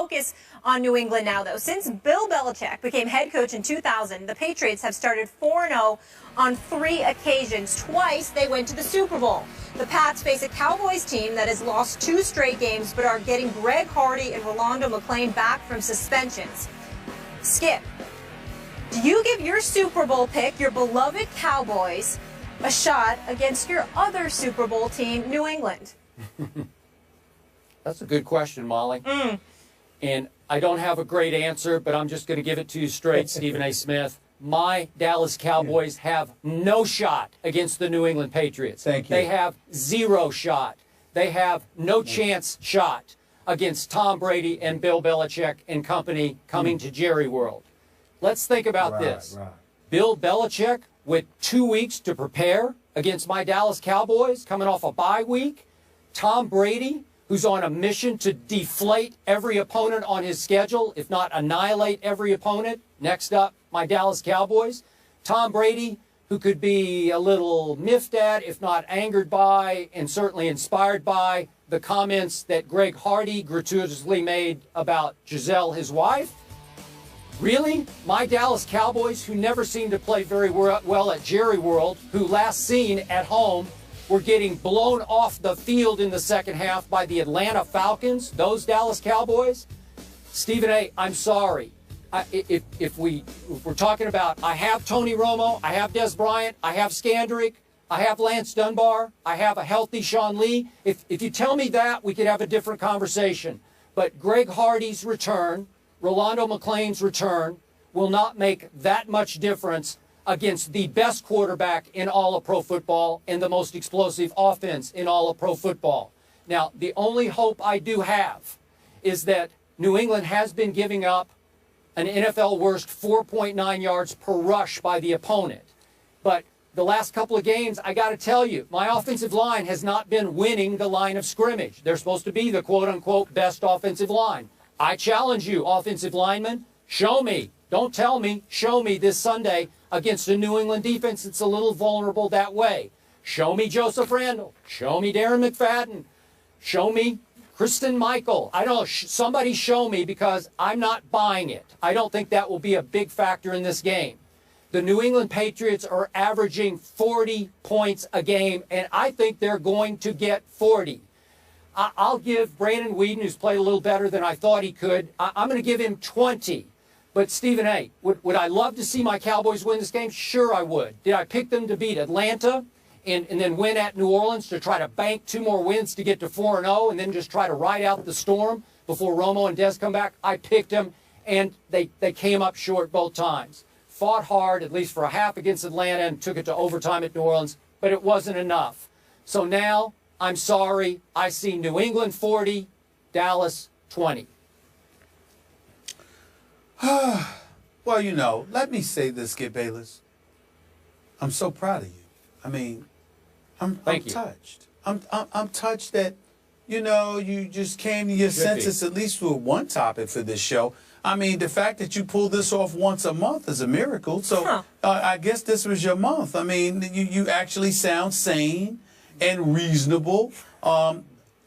focus on New England now, though. Since Bill Belichick became head coach in 2000, the Patriots have started 4-0 on 3 occasions. Twice they went to the Super Bowl. The Pats face a Cowboys team that has lost 2 straight games but are getting Greg Hardy and Rolando McClain back from suspensions. Skip, do you give your Super Bowl pick, your beloved Cowboys, a shot against your other Super Bowl team, New England? That's a good question, Molly. And I don't have a great answer, but I'm just going to give it to you straight, Stephen A. Smith. My Dallas Cowboys have no shot against the New England Patriots. Thank you. They have 0 shot. They have no chance shot against Tom Brady and Bill Belichick and company coming to Jerry World. Let's think about this. Bill Belichick with 2 weeks to prepare against my Dallas Cowboys coming off a bye week. Tom Brady, who's on a mission to deflate every opponent on his schedule, if not annihilate every opponent. Next up, my Dallas Cowboys. Tom Brady, who could be a little miffed at, if not angered by, and certainly inspired by the comments that Greg Hardy gratuitously made about Giselle, his wife. Really? My Dallas Cowboys, who never seemed to play very well at Jerry World, who last seen at home were getting blown off the field in the second half by the Atlanta Falcons, those Dallas Cowboys? Stephen A., I'm sorry. If we're talking about, I have Tony Romo, I have Des Bryant, I have Skandrick, I have Lance Dunbar, I have a healthy Sean Lee. If you tell me that, we could have a different conversation. But Greg Hardy's return, Rolando McClain's return, will not make that much difference against the best quarterback in all of pro football and the most explosive offense in all of pro football. Now, the only hope I do have is that New England has been giving up an NFL worst 4.9 yards per rush by the opponent. But the last couple of games, I got to tell you, my offensive line has not been winning the line of scrimmage. They're supposed to be the quote-unquote best offensive line. I challenge you, offensive linemen, show me. Don't tell me. Show me this Sunday against a New England defense that's a little vulnerable that way. Show me Joseph Randle. Show me Darren McFadden. Show me Kristen Michael. I don't know. Somebody show me, because I'm not buying it. I don't think that will be a big factor in this game. The New England Patriots are averaging 40 points a game, and I think they're going to get 40. I'll give Brandon Weeden, who's played a little better than I thought he could, I'm going to give him 20. But Stephen A., would I love to see my Cowboys win this game? Sure I would. Did I pick them to beat Atlanta and then win at New Orleans to try to bank 2 more wins to get to 4-0 and then just try to ride out the storm before Romo and Des come back? I picked them, and they came up short both times. Fought hard, at least for a half against Atlanta, and took it to overtime at New Orleans, but it wasn't enough. So now, I'm sorry, I see New England 40, Dallas 20. Well, you know, let me say this, Skip Bayless. I'm so proud of you. I mean, I'm touched. I'm touched that, you know, you just came to your senses at least with one topic for this show. I mean, the fact that you pull this off once a month is a miracle. So I guess this was your month. I mean, you actually sound sane and reasonable.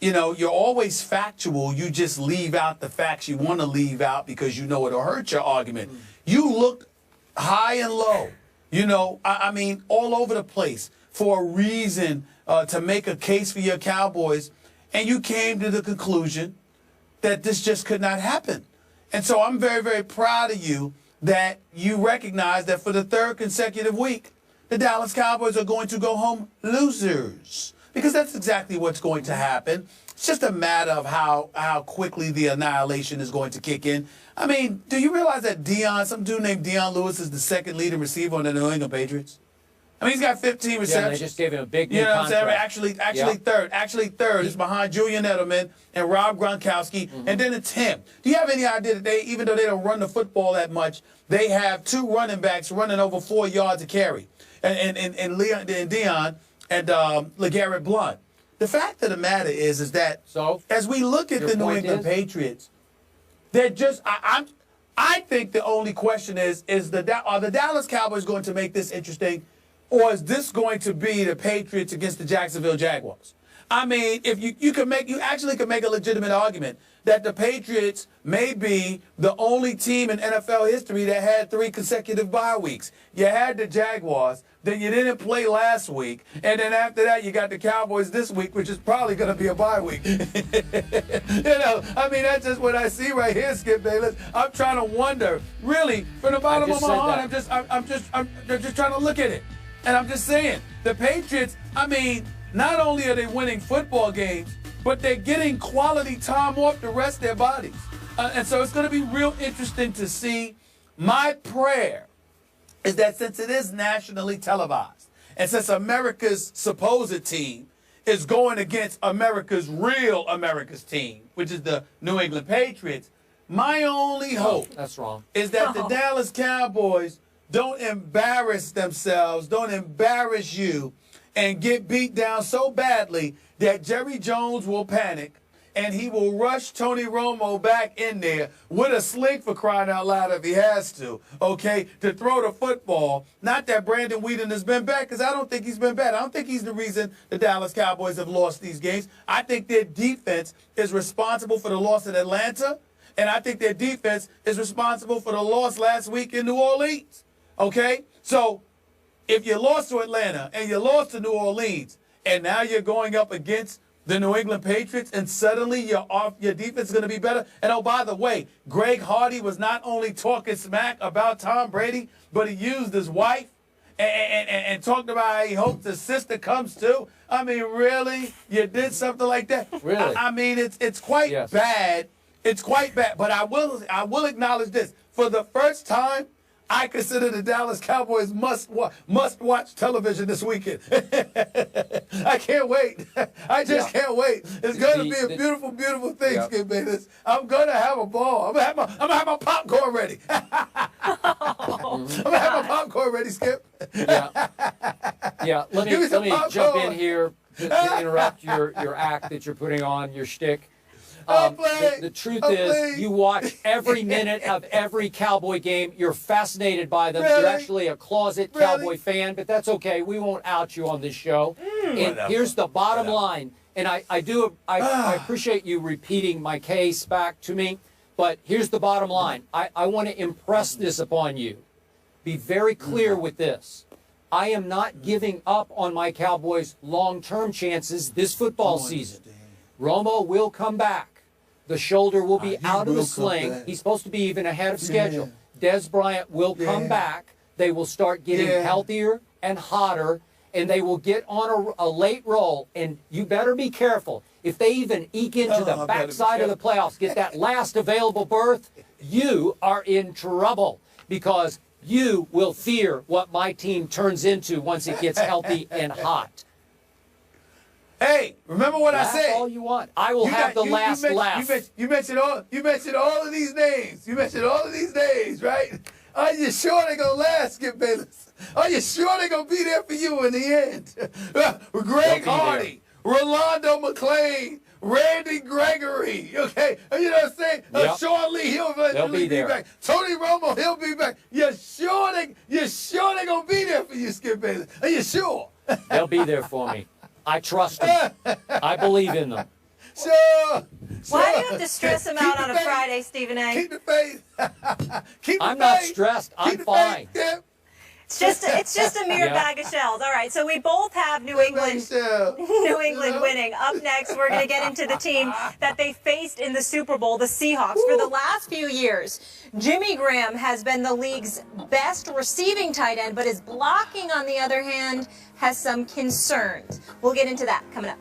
You know, you're always factual. You just leave out the facts you want to leave out because you know it'll hurt your argument. You looked high and low, you know, I mean, all over the place for a reason to make a case for your Cowboys. And you came to the conclusion that this just could not happen. And so I'm very, very proud of you that you recognize that for the 3rd consecutive week, the Dallas Cowboys are going to go home losers. Because that's exactly what's going to happen. It's just a matter of how quickly the annihilation is going to kick in. I mean, do you realize that some dude named Dion Lewis is the 2nd leading receiver on the New England Patriots? I mean, he's got 15 receptions. Yeah, they just gave him a big new contract. You know what I'm saying? Actually third. Actually third is behind Julian Edelman and Rob Gronkowski, and then it's him. Do you have any idea that even though they don't run the football that much, they have 2 running backs running over 4 yards a carry, and Dion and LeGarrette Blount. The fact of the matter is that as we look at the New England Patriots, they're just I think the only question is are the Dallas Cowboys going to make this interesting, or is this going to be the Patriots against the Jacksonville Jaguars? I mean, if you actually can make a legitimate argument that the Patriots may be the only team in NFL history that had 3 consecutive bye weeks. You had the Jaguars, then you didn't play last week, and then after that you got the Cowboys this week, which is probably going to be a bye week. You know, I mean, that's just what I see right here, Skip Bayless. I'm trying to wonder, really, from the bottom of my heart, I'm just trying to look at it, and I'm just saying, the Patriots, I mean, not only are they winning football games, but they're getting quality time off to rest their bodies. And so it's going to be real interesting to see. My prayer is that since it is nationally televised, and since America's supposed team is going against America's team, which is the New England Patriots, my only hope is that the Dallas Cowboys don't embarrass themselves, don't embarrass you, and get beat down so badly that Jerry Jones will panic and he will rush Tony Romo back in there with a sling, for crying out loud, if he has to, okay, to throw the football. Not that Brandon Whedon has been bad, because I don't think he's been bad. I don't think he's the reason the Dallas Cowboys have lost these games. I think their defense is responsible for the loss in Atlanta, and I think their defense is responsible for the loss last week in New Orleans, okay? So if you lost to Atlanta and you lost to New Orleans, and now you're going up against the New England Patriots, and suddenly your defense is going to be better. And oh, by the way, Greg Hardy was not only talking smack about Tom Brady, but he used his wife and talked about how he hopes his sister comes too. I mean, really? You did something like that? Really? I mean, it's quite bad. It's quite bad. But I will acknowledge this. For the first time, I consider the Dallas Cowboys must-watch television this weekend. I can't wait. I just can't wait. It's going to be a beautiful, beautiful thing, Skip Bayless. I'm going to have a ball. I'm going to have my popcorn ready. I'm going to have my popcorn ready, Skip. Yeah. Let me jump in here to interrupt your act that you're putting on, your shtick. The truth is, you watch every minute of every Cowboy game. You're fascinated by them. You're actually a closet Cowboy fan, but that's okay. We won't out you on this show. And here's the bottom line. And I appreciate you repeating my case back to me, but here's the bottom line. I want to impress this upon you. Be very clear with this. I am not giving up on my Cowboys' long-term chances this football season. Romo will come back. The shoulder will be out of the sling. He's supposed to be even ahead of schedule. Des Bryant will come back. They will start getting healthier and hotter, and they will get on a late roll. And you better be careful. If they even eke into the backside of the playoffs, get that last available berth, you are in trouble, because you will fear what my team turns into once it gets healthy and hot. Hey, remember what I said? All you want. I will have the last laugh. You mentioned all of these names. You mentioned all of these names, right? Are you sure they're going to last, Skip Bayless? Are you sure they're going to be there for you in the end? Greg Hardy, Rolando McClain, Randy Gregory, okay? You know what I'm saying? Sean Lee, he'll eventually be back. Tony Romo, he'll be back. You're sure they're going to be there for you, Skip Bayless? Are you sure? They'll be there for me. I trust them. I believe in them. Sure. Why do you have to stress them out on a Friday, Stephen A? Keep the faith. I'm not stressed. I'm fine. It's just a mere bag of shells. All right, so we both have New England winning. Up next, we're going to get into the team that they faced in the Super Bowl, the Seahawks. For the last few years, Jimmy Graham has been the league's best receiving tight end, but his blocking, on the other hand, has some concerns. We'll get into that coming up.